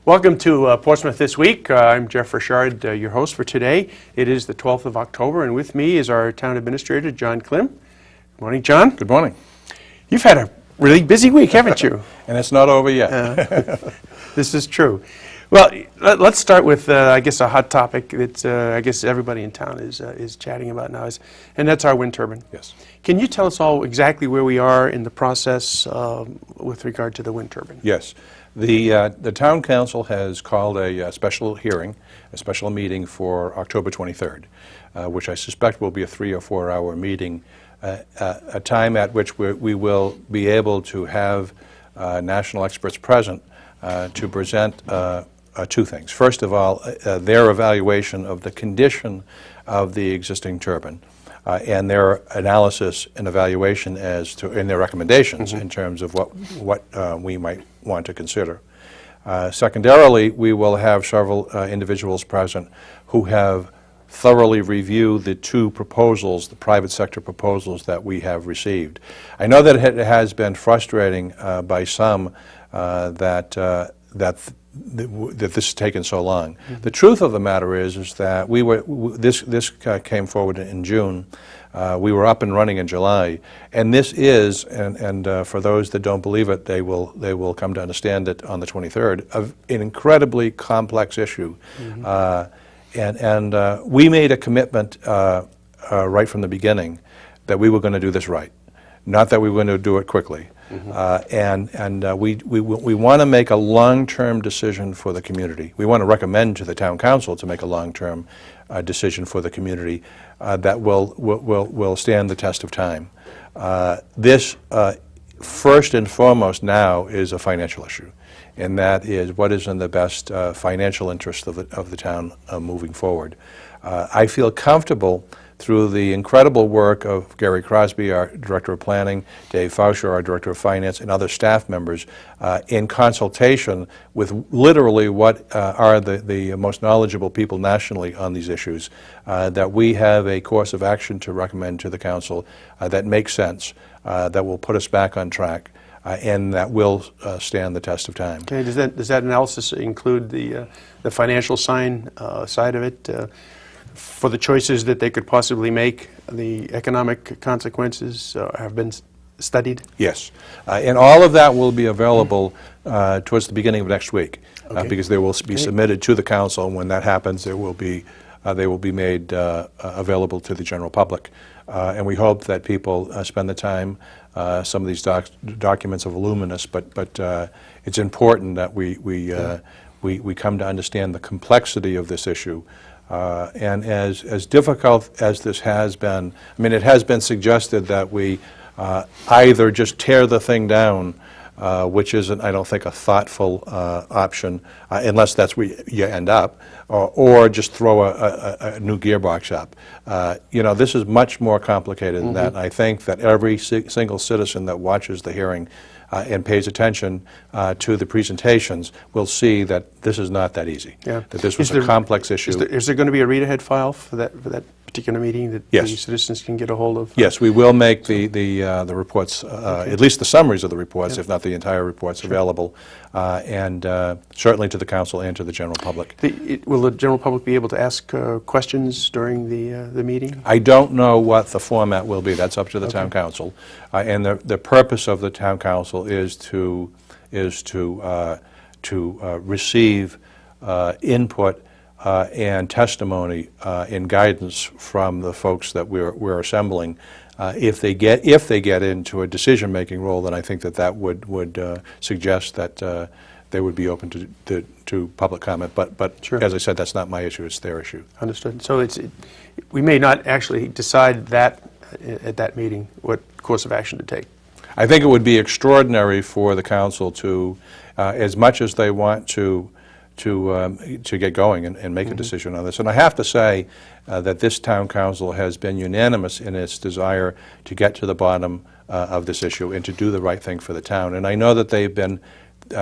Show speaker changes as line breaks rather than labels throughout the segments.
Welcome to Portsmouth This Week. I'm Jeff Richard, your host for today. It is the 12th of October, and with me is our Town Administrator John Klimm. Good morning, John.
Good morning.
You've had a really busy week, haven't you?
And it's not over yet.
This is true. Well, let's start with, I guess, a hot topic that I guess everybody in town is chatting about now, and that's our wind turbine.
Yes.
Can you tell us all exactly where we are in the process with regard to the wind turbine?
Yes. The Town Council has called a special hearing, a special meeting for October 23rd, which I suspect will be a 3 or 4 hour meeting, a time at which we will be able to have national experts present to present two things. First of all, their evaluation of the condition of the existing turbine and their analysis and evaluation as to, and their recommendations in terms of what we might want to consider. Secondarily, we will have several individuals present who have thoroughly reviewed the two proposals, the private sector proposals that we have received. I know that it has been frustrating by some that this has taken so long. The truth of the matter is that this came forward in June. We were up and running in July, and this is, and for those that don't believe it, they will come to understand it on the 23rd, an incredibly complex issue. And we made a commitment right from the beginning that we were going to do this right, not that we were going to do it quickly. We want to make a long-term decision for the community. We want to recommend to the Town Council to make a long-term decision for the community that will stand the test of time. This, first and foremost now, is a financial issue, and that is what is in the best financial interest of the town moving forward. I feel comfortable through the incredible work of Gary Crosby, our Director of Planning, Dave Fauscher, our Director of Finance, and other staff members, in consultation with literally what are the most knowledgeable people nationally on these issues, that we have a course of action to recommend to the Council that makes sense, that will put us back on track, and that will stand the test of time.
Okay. Does that analysis include the financial side of it? For the choices that they could possibly make, the economic consequences have been studied?
Yes. And all of that will be available towards the beginning of next week, because they will be submitted to the Council, and when that happens, they will be made available to the general public. And we hope that people spend the time. Some of these documents are voluminous, but it's important that we come to understand the complexity of this issue. And as difficult as this has been, I mean, it has been suggested that we either just tear the thing down, which isn't, I don't think, a thoughtful option, unless that's where you end up, or just throw a new gearbox up. You know, this is much more complicated than that. And I think that every single citizen that watches the hearing and pays attention to the presentations will see that this is not that easy, that this was a complex issue.
Is there going to be a read-ahead file for that particular meeting that the citizens can get a hold of?
Yes, we will make the reports, at least the summaries of the reports, if not the entire reports, available, and certainly to the Council and to the general public.
Will the general public be able to ask questions during the meeting?
I don't know what the format will be. That's up to the Town Council, and the purpose of the Town Council is to receive input and testimony and guidance from the folks that we're assembling. If they get into a decision-making role, then I think that would suggest that they would be open to public comment. But sure, as I said, that's not my issue; it's their issue.
Understood. So we may not actually decide that at that meeting what course of action to take.
I think it would be extraordinary for the Council to, as much as they want to get going and make a decision on this. And I have to say that this Town Council has been unanimous in its desire to get to the bottom of this issue and to do the right thing for the town. And I know that they've been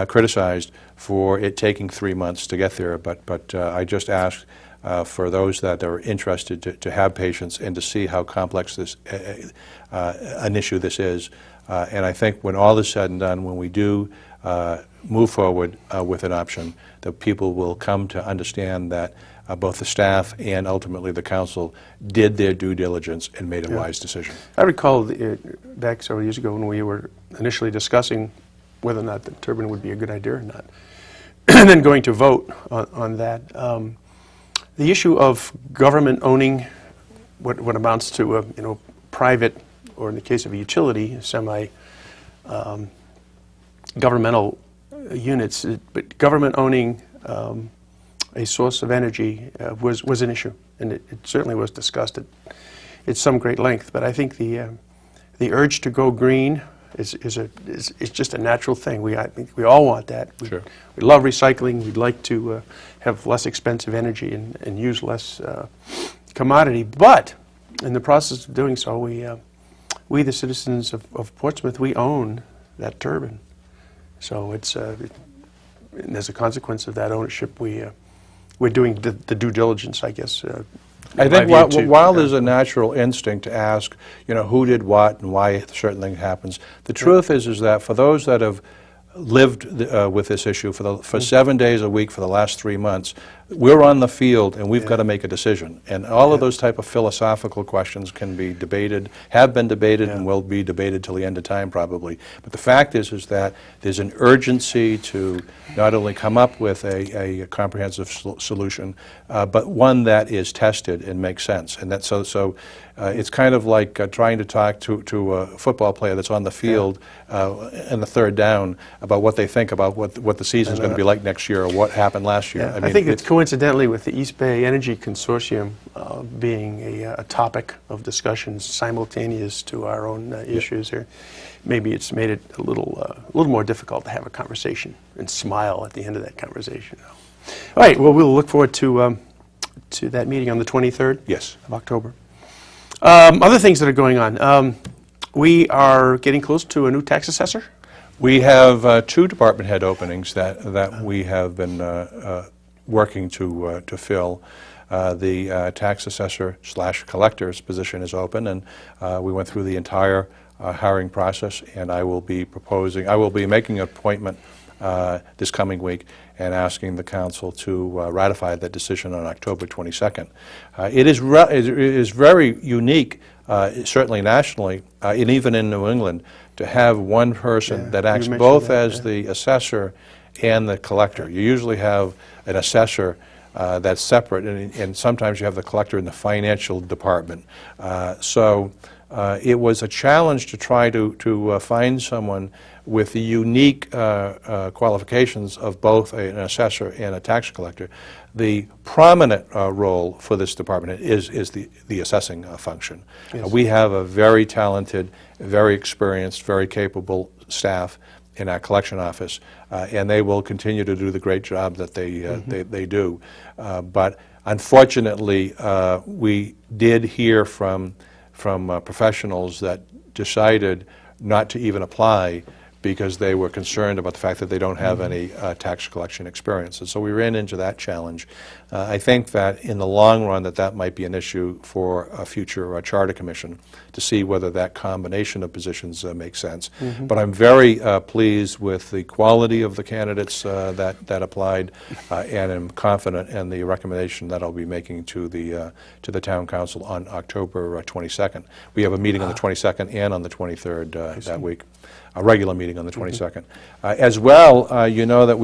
criticized for it taking 3 months to get there, but I just ask for those that are interested to have patience and to see how complex this an issue this is. And I think when all is said and done, when we do move forward with an option, that people will come to understand that both the staff and ultimately the council did their due diligence and made a wise decision.
I recall back several years ago when we were initially discussing whether or not the turbine would be a good idea or not, and then going to vote on that. The issue of government owning what amounts to private, or in the case of a utility, semi-governmental units, but government owning a source of energy was an issue, and it certainly was discussed at some great length. But I think the urge to go green is just a natural thing. I think we all want that.
Sure.
We love recycling. We'd like to have less expensive energy and use less commodity. But in the process of doing so, we the citizens of Portsmouth, we own that turbine. So it's and as a consequence of that ownership, we're doing the due diligence, I guess.
I think while there's a natural instinct to ask, who did what and why a certain thing happens, the truth is that for those that have lived with this issue for 7 days a week for the last 3 months, we're on the field and we've got to make a decision. And all of those type of philosophical questions can be debated, have been debated, and will be debated till the end of time probably. But the fact is that there's an urgency to not only come up with a comprehensive solution, but one that is tested and makes sense. And that's so it's kind of like trying to talk to a football player that's on the field in the third down about what they think about what the season's going to be like next year or what happened last year.
I think it's coincidentally with the East Bay Energy Consortium being a topic of discussion simultaneous to our own issues here. Maybe it's made it a little more difficult to have a conversation and smile at the end of that conversation. All right. Well, we'll look forward to that meeting on the 23rd of October. Other things that are going on. We are getting close to a new tax assessor.
We have 2 department head openings that we have been working to fill. The tax assessor / collector's position is open, and we went through the entire hiring process, and I will be making an appointment this coming week and asking the council to ratify that decision on October 22nd. It is very unique, certainly nationally, and even in New England, to have one person that acts both as the assessor and the collector. You usually have an assessor that's separate, and sometimes you have the collector in the financial department. So it was a challenge to try to find someone with the unique qualifications of both an assessor and a tax collector. The prominent role for this department is the assessing function.
Yes.
We have a very talented, very experienced, very capable staff in our collection office, and they will continue to do the great job that they do. But unfortunately, we did hear from professionals that decided not to even apply because they were concerned about the fact that they don't have any tax collection experience. And so we ran into that challenge. I think that in the long run that might be an issue for a future charter commission to see whether that combination of positions makes sense. But I'm very pleased with the quality of the candidates that applied, and I'm confident in the recommendation that I'll be making to the town council on October 22nd. We have a meeting on the 22nd and on the 23rd that week. A regular meeting on the 22nd. As well, you know that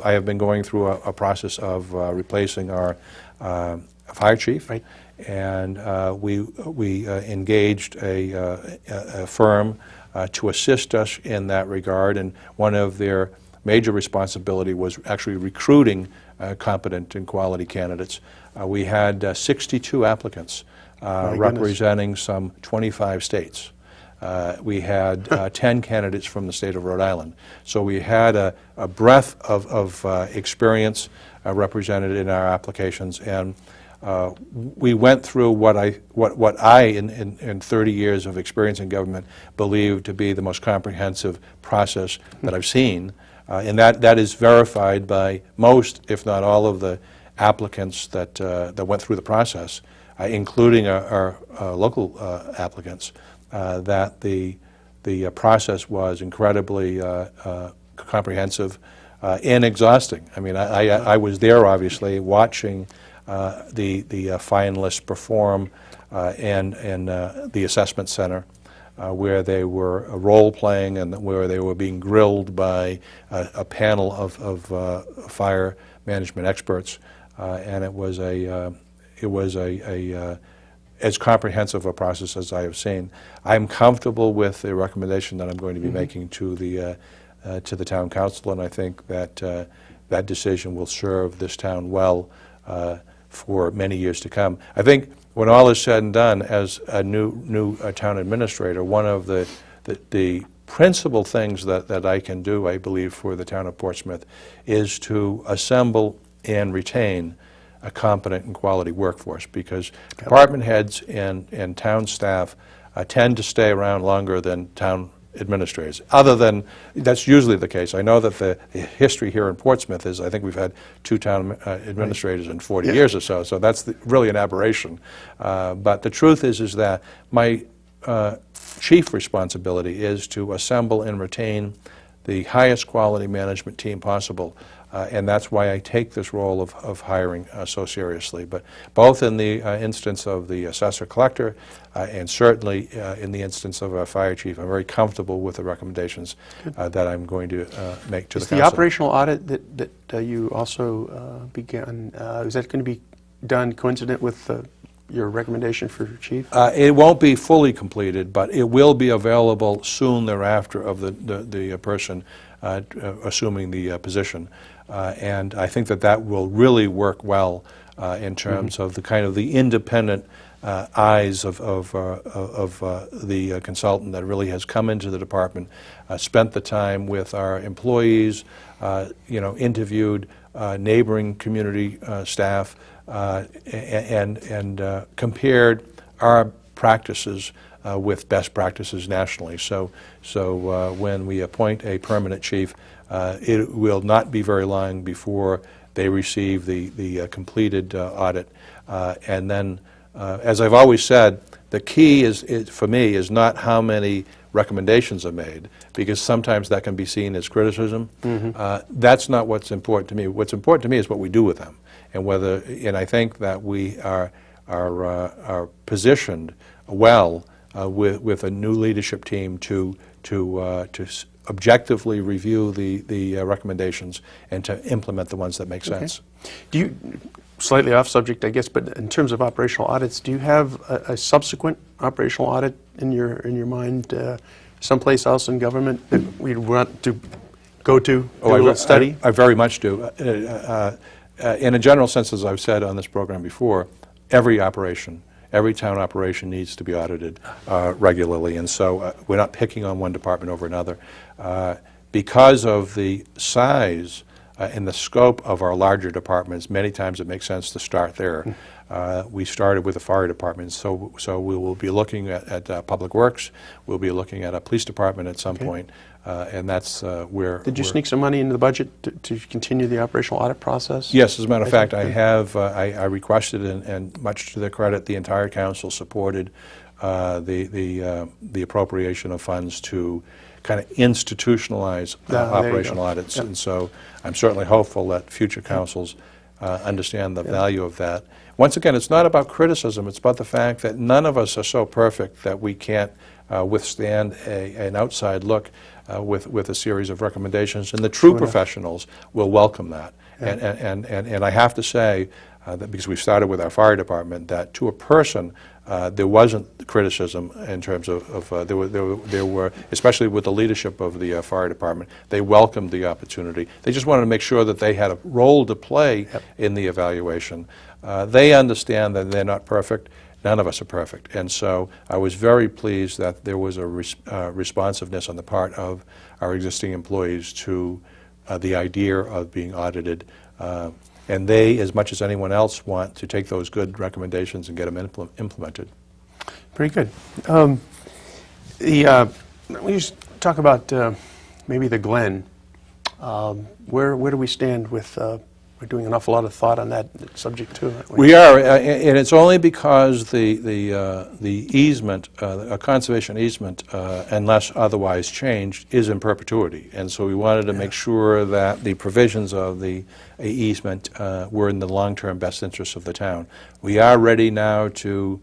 I have been going through a process of replacing our fire chief,
right.
And we engaged a firm to assist us in that regard, and one of their major responsibility was actually recruiting competent and quality candidates. We had 62 applicants representing some 25 states. We had 10 candidates from the state of Rhode Island. So we had a breadth of experience represented in our applications, and we went through what I in 30 years of experience in government believe to be the most comprehensive process that I've seen, and that is verified by most, if not all, of the applicants that went through the process, including our local applicants, that the process was incredibly comprehensive and exhausting. I mean, I was there, obviously, watching the finalists perform and the assessment center, where they were role-playing and where they were being grilled by a panel of fire management experts, and it was as comprehensive a process as I have seen. I'm comfortable with the recommendation that I'm going to be making to the town council, and I think that that decision will serve this town well for many years to come. I think when all is said and done, as a new town administrator, one of the principal things that I can do, I believe, for the town of Portsmouth is to assemble and retain a competent and quality workforce, because department heads and town staff tend to stay around longer than town administrators. Other than, that's usually the case. I know that the history here in Portsmouth is, I think we've had 2 town administrators in 40 years or so, so that's really an aberration. But the truth is that my chief responsibility is to assemble and retain the highest quality management team possible. And that's why I take this role of hiring so seriously. But both in the instance of the assessor-collector and certainly in the instance of our fire chief, I'm very comfortable with the recommendations that I'm going to make to the council.
The operational audit that you also began, is that going to be done coincident with your recommendation for chief?
It won't be fully completed, but it will be available soon thereafter of the person assuming the position. And I think that will really work well in terms of the kind of the independent eyes of the consultant that really has come into the department, spent the time with our employees, interviewed neighboring community staff, and compared our practices with best practices nationally. So when we appoint a permanent chief, it will not be very long before they receive the completed audit. And then, as I've always said, the key for me is not how many recommendations are made, because sometimes that can be seen as criticism. That's not what's important to me. What's important to me is what we do with them, and I think that we are positioned well with a new leadership team to objectively review the recommendations and to implement the ones that make sense.
Do you, slightly off subject, I guess, but in terms of operational audits, do you have a subsequent operational audit in your mind someplace else in government that we'd want to go to, do a little study?
I very much do. In a general sense, as I've said on this program before, every town operation needs to be audited regularly, and so we're not picking on one department over another. Because of the size and the scope of our larger departments, many times it makes sense to start there. We started with the fire department, so we will be looking at public works, we'll be looking at a police department at some point, and that's where...
Did you sneak some money into the budget to continue the operational audit process?
Yes, as a matter of fact, I have. I requested, and much to their credit, the entire council supported the appropriation of funds to kind of institutionalize operational audits. Yep. And so I'm certainly hopeful that future councils understand the value of that. Once again, it's not about criticism, it's about the fact that none of us are so perfect that we can't withstand an outside look with a series of recommendations, and the true professionals will welcome that. And I have to say that because we started with our fire department, that to a person there wasn't criticism in terms of there were, especially with the leadership of the fire department, they welcomed the opportunity. They just wanted to make sure that they had a role to play in the evaluation. They understand that they're not perfect. None of us are perfect. And so I was very pleased that there was a responsiveness on the part of our existing employees to the idea of being audited. And they, as much as anyone else, want to take those good recommendations and get them implemented.
Pretty good. We just talk about maybe the Glen. Where do we stand with we're doing an awful lot of thought on that subject too, aren't we?
We are, and it's only because the easement, a conservation easement, unless otherwise changed, is in perpetuity. And so we wanted to make sure that the provisions of the easement were in the long-term best interests of the town. We are ready now to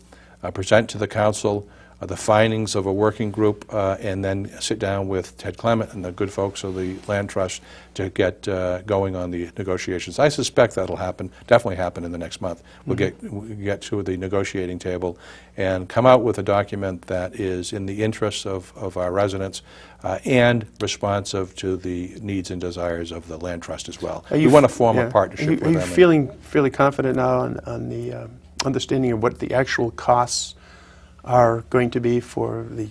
present to the council the findings of a working group, and then sit down with Ted Clement and the good folks of the Land Trust to get going on the negotiations. I suspect that'll happen, definitely happen in the next month. We'll get to the negotiating table and come out with a document that is in the interests of our residents and responsive to the needs and desires of the Land Trust as well. We want to form a partnership with them.
Are you feeling fairly confident now on the understanding of what the actual costs are going to be for the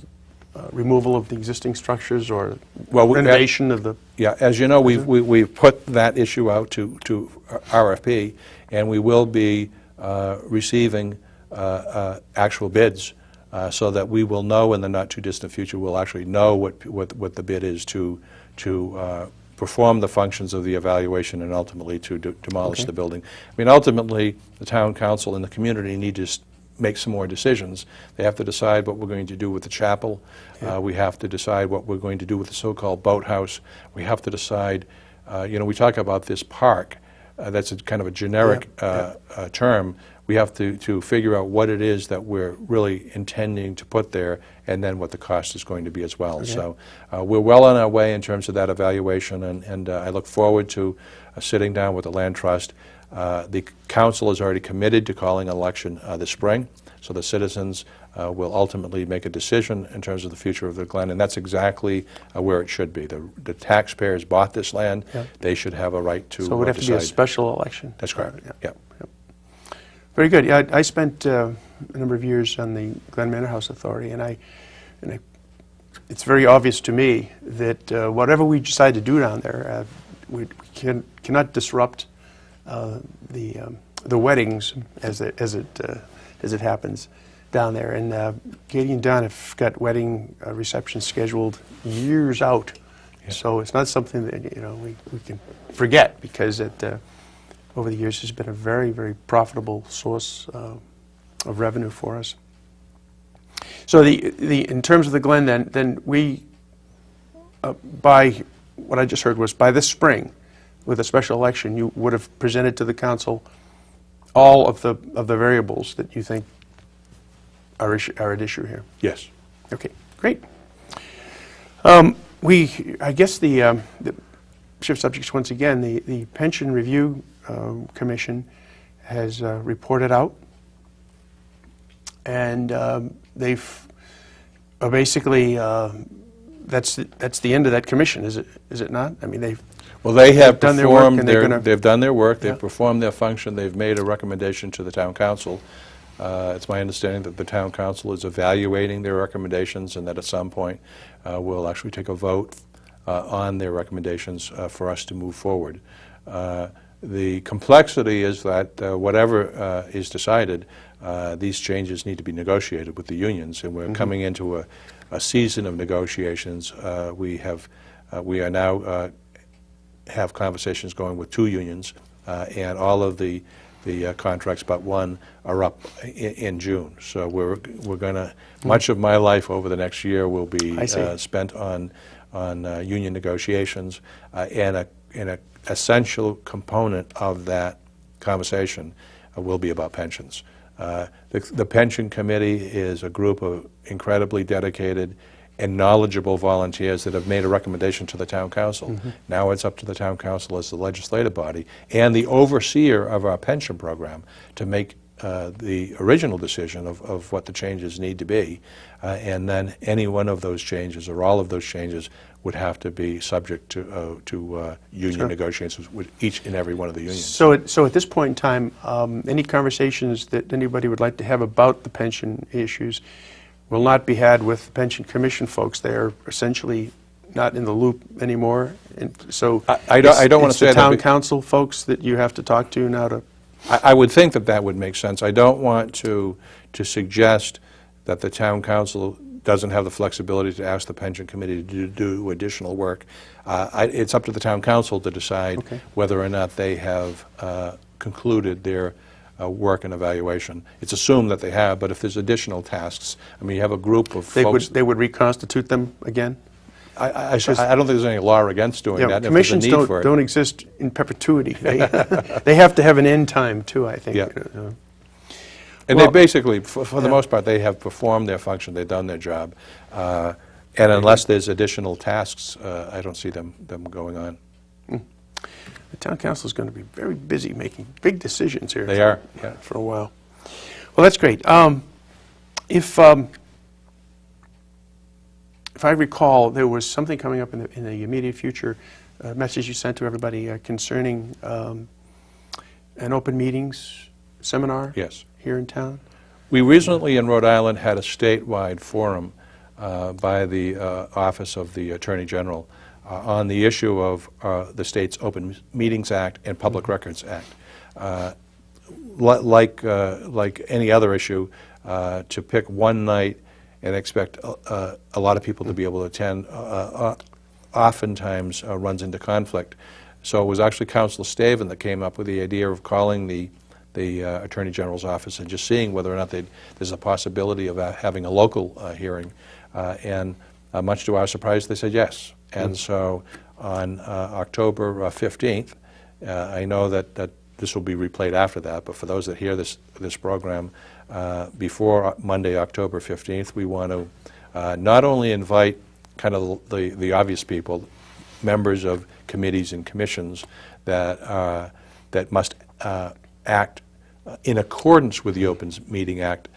removal of the existing structures or renovation of the...
Yeah, as you know, we've put that issue out to RFP, and we will be receiving actual bids so that we will know in the not-too-distant future, we'll actually know what the bid is to perform the functions of the evaluation and ultimately to demolish the building. I mean, ultimately, the town council and the community need to make some more decisions. They have to decide what we're going to do with the chapel. We have to decide what we're going to do with the so-called boathouse. We have to decide, we talk about this park. That's a kind of a generic term. We have to figure out what it is that we're really intending to put there, and then what the cost is going to be as well. So we're well on our way in terms of that evaluation, and I look forward to sitting down with the Land Trust. The council is already committed to calling an election this spring, so the citizens will ultimately make a decision in terms of the future of the Glen, and that's exactly where it should be. The taxpayers bought this land. They should have a right to decide.
So it would have to be a special election?
That's correct.
Yep. Very good. Yeah, I spent a number of years on the Glen Manor House Authority, and it's very obvious to me that whatever we decide to do down there, we cannot disrupt the weddings as it happens down there. And Katie and Don have got wedding receptions scheduled years out, so it's not something that we can forget, because it over the years has been a very, very profitable source of revenue for us. So in terms of the Glen, then we by what I just heard was by this spring, with a special election, you would have presented to the council all of the variables that you think are at issue here.
Yes.
Okay, great. I guess the shift subjects once again. The Pension Review Commission has reported out, and they've basically that's the end of that commission. Is it not? I mean,
they have
done their work,
performed they've done their work, they've performed their function, they've made a recommendation to the town council. It's my understanding that the town council is evaluating their recommendations, and that at some point we'll actually take a vote on their recommendations for us to move forward. The complexity is that whatever is decided, these changes need to be negotiated with the unions, and we're coming into a season of negotiations. We are now have conversations going with 2 unions, and all of the contracts but one are up in June. So we're going to, much of my life over the next year will be spent on union negotiations, and an essential component of that conversation will be about pensions. The pension committee is a group of incredibly dedicated and knowledgeable volunteers that have made a recommendation to the town council. Now it's up to the town council as the legislative body and the overseer of our pension program to make the original decision of what the changes need to be, and then any one of those changes or all of those changes would have to be subject to union negotiations with each and every one of the unions.
So at this point in time, any conversations that anybody would like to have about the pension issues will not be had with the Pension Commission folks. They are essentially not in the loop anymore. And so
I don't want to say
the
that
town council folks that you have to talk to now to...
I would think that would make sense. I don't want to suggest that the town council doesn't have the flexibility to ask the pension committee to do additional work. It's up to the town council to decide whether or not they have concluded their work and evaluation. It's assumed that they have, but if there's additional tasks, I mean, you have a group of folks.
They would reconstitute them again?
I don't think there's any law against doing that.
Commissions don't exist in perpetuity. They have to have an end time, too, I think.
Yeah. And they basically, for the most part, they have performed their function. They've done their job. And unless there's additional tasks, I don't see them going on.
The town council is going to be very busy making big decisions here.
They are, yeah.
For a while. Well, that's great. If I recall, there was something coming up in the immediate future, a message you sent to everybody concerning an open meetings seminar here in town.
We recently in Rhode Island had a statewide forum by the Office of the Attorney General on the issue of the state's Open Meetings Act and Public Records Act. Like any other issue, to pick one night and expect a lot of people to be able to attend oftentimes runs into conflict. So it was actually Councilor Staven that came up with the idea of calling the Attorney General's office and just seeing whether or not there's a possibility of having a local hearing. And much to our surprise, they said yes. And so on October 15th, I know that this will be replayed after that, but for those that hear this program, before Monday, October 15th, we want to not only invite kind of the obvious people, members of committees and commissions that must act in accordance with the Open Meeting Act,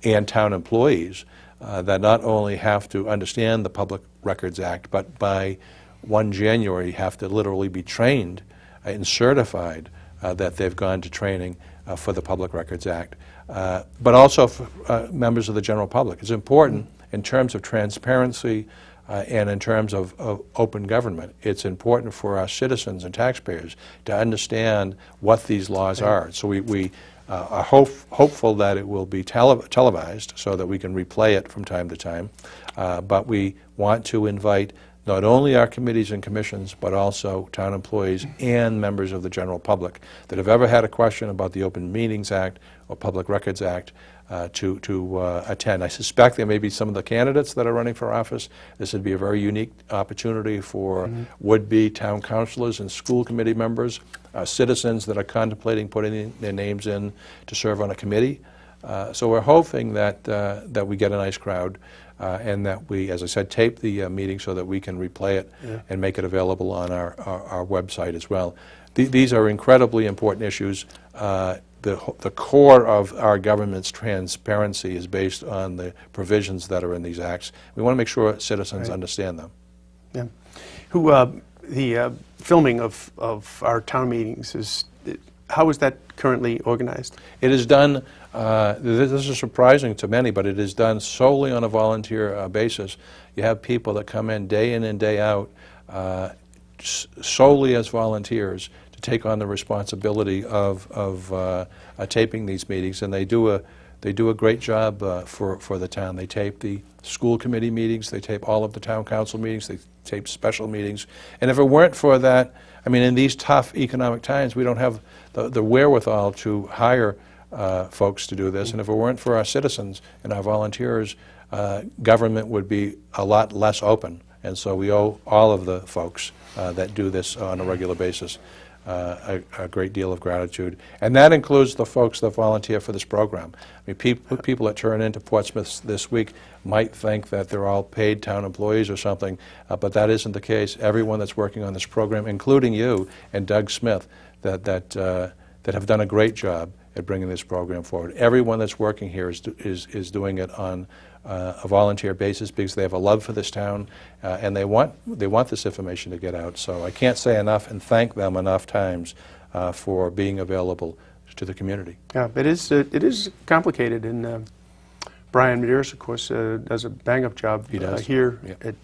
and town employees that not only have to understand the Public Records Act, but by 1 January have to literally be trained and certified that they've gone to training for the Public Records Act, but also for members of the general public. It's important in terms of transparency and in terms of open government. It's important for our citizens and taxpayers to understand what these laws are. So we are hopeful that it will be televised so that we can replay it from time to time. But we want to invite not only our committees and commissions, but also town employees and members of the general public that have ever had a question about the Open Meetings Act or Public Records Act to attend. I suspect there may be some of the candidates that are running for office. This would be a very unique opportunity for would-be town councilors and school committee members, citizens that are contemplating putting their names in to serve on a committee. So we're hoping that we get a nice crowd and that we, as I said, tape the meeting so that we can replay it and make it available on our website as well. These are incredibly important issues. The core of our government's transparency is based on the provisions that are in these acts. We want to make sure citizens understand them.
Yeah. The filming of our town meetings how is that currently organized?
It is done, this is surprising to many, but it is done solely on a volunteer basis. You have people that come in and day out solely as volunteers to take on the responsibility of taping these meetings, and they do a great job for the town. They tape the school committee meetings, they tape all of the town council meetings, they tape special meetings. And if it weren't for that, I mean, in these tough economic times, we don't have the wherewithal to hire folks to do this. And if it weren't for our citizens and our volunteers, government would be a lot less open. And so we owe all of the folks that do this on a regular basis a great deal of gratitude. And that includes the folks that volunteer for this program. I mean, people that turn into Portsmouth this week might think that they're all paid town employees or something, but that isn't the case. Everyone that's working on this program, including you and Doug Smith, that have done a great job at bringing this program forward. Everyone that's working here is doing it on a volunteer basis because they have a love for this town and they want this information to get out. So I can't say enough and thank them enough times for being available to the community.
Yeah, it is complicated, and Brian Medeiros, of course, does a bang-up job here at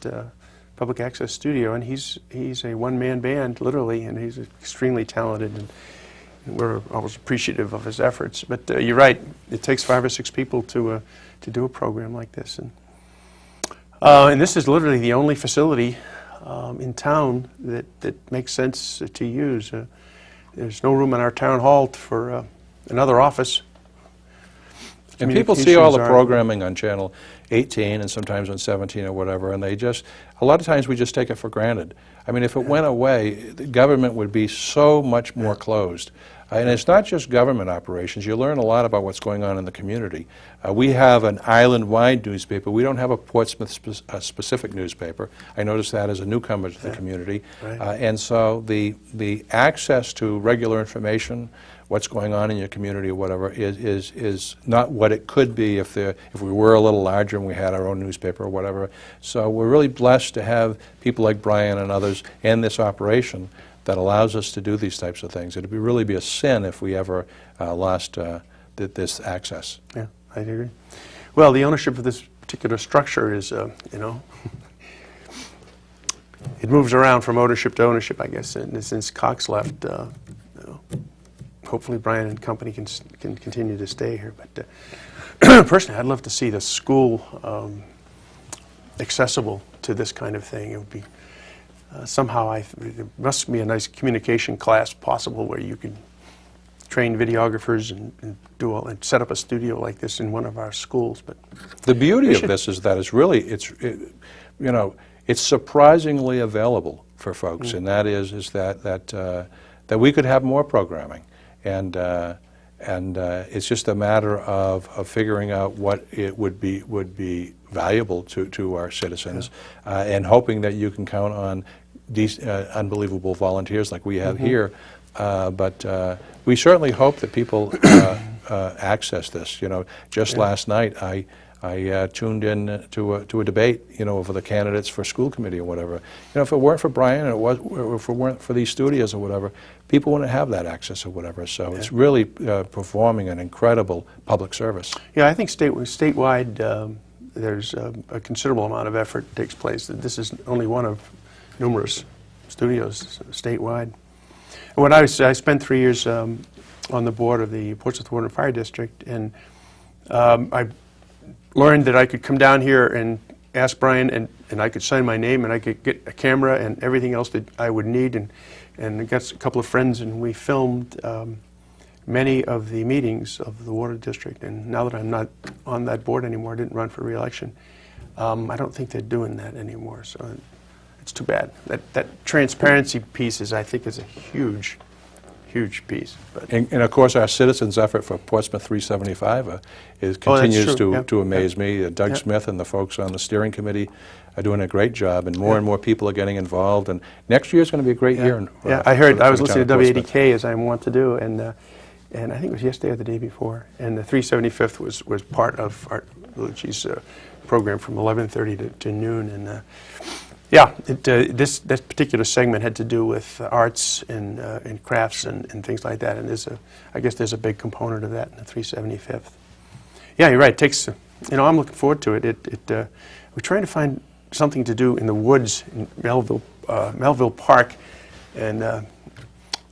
Public Access Studio, and he's a one-man band, literally, and he's extremely talented, and we're always appreciative of his efforts. But you're right, it takes 5 or 6 people to do a program like this. And And this is literally the only facility in town that makes sense to use. There's no room in our town hall for another office.
And people see all the
Communications are-
programming on Channel 18 and sometimes on 17 or whatever, and they just, a lot of times we just take it for granted. I mean, if it went away, the government would be so much more closed. And it's not just government operations. You learn a lot about what's going on in the community. We have an island-wide newspaper. We don't have a Portsmouth-specific newspaper. I noticed that as a newcomer to the community.
Right.
And so the access to regular information, what's going on in your community or whatever, is not what it could be if we were a little larger and we had our own newspaper or whatever. So we're really blessed to have people like Brian and others in this operation that allows us to do these types of things. It would really be a sin if we ever lost this access.
Yeah, I agree. Well, the ownership of this particular structure is, you know, it moves around from ownership to ownership, I guess. And since Cox left, you know, hopefully Brian and company can continue to stay here. But personally, I'd love to see the school accessible to this kind of thing. It would be somehow there must be a nice communication class possible where you can train videographers and do all, and set up a studio like this in one of our schools. But
the beauty of this is that you know, it's surprisingly available for folks, and that is that we could have more programming, and it's just a matter of figuring out what it would be valuable to our citizens, and hoping that you can count on these unbelievable volunteers like we have here. But we certainly hope that people access this. You know, just last night I tuned in to a debate, you know, over the candidates for school committee or whatever. You know, if it weren't for Brian, or if it weren't for these studios or whatever, people wouldn't have that access or whatever. So it's really performing an incredible public service.
yeah, I think statewide there's a considerable amount of effort that takes place. This is only one of numerous studios statewide. And when I spent 3 years on the board of the Portsmouth Water and Fire District, and I learned that I could come down here and ask Brian, and I could sign my name, and I could get a camera and everything else that I would need, and I got a couple of friends, and we filmed many of the meetings of the water district. And now that I'm not on that board anymore, I didn't run for re-election, I don't think they're doing that anymore. So it's too bad. That transparency piece I think is a huge piece. But
And of course, our citizens' effort for Portsmouth 375 continues
true.
to amaze me. Doug Smith and the folks on the steering committee are doing a great job, and more people are getting involved. And next year is going to be a great year.
Yeah, I heard. I was
for the
listening to
town of Portsmouth.
W80K as I want to do, and I think it was yesterday or the day before. And the 375th was part of Art Lucci's program from 11:30 to noon. And yeah, this particular segment had to do with arts and crafts and things like that. And I guess there's a big component of that in the 375th. Yeah, you're right. It takes, you know, I'm looking forward to it. We're trying to find something to do in the woods in Melville Park, and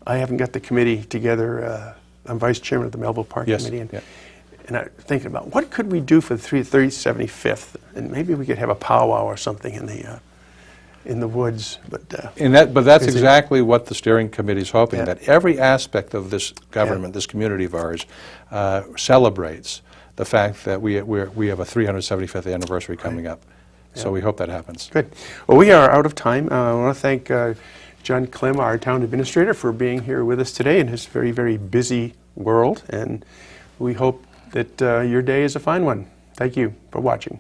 I haven't got the committee together. I'm vice chairman of the Melville Park Committee, and I'm thinking about what could we do for the 375th, and maybe we could have a powwow or something in the woods. But
that's exactly what the steering committee is hoping, that every aspect of this government, this community of ours, celebrates the fact that we have a 375th anniversary coming up. So we hope that happens.
Good. Well, we are out of time. I want to thank John Klimm, our town administrator, for being here with us today in his very, very busy world. And we hope that your day is a fine one. Thank you for watching.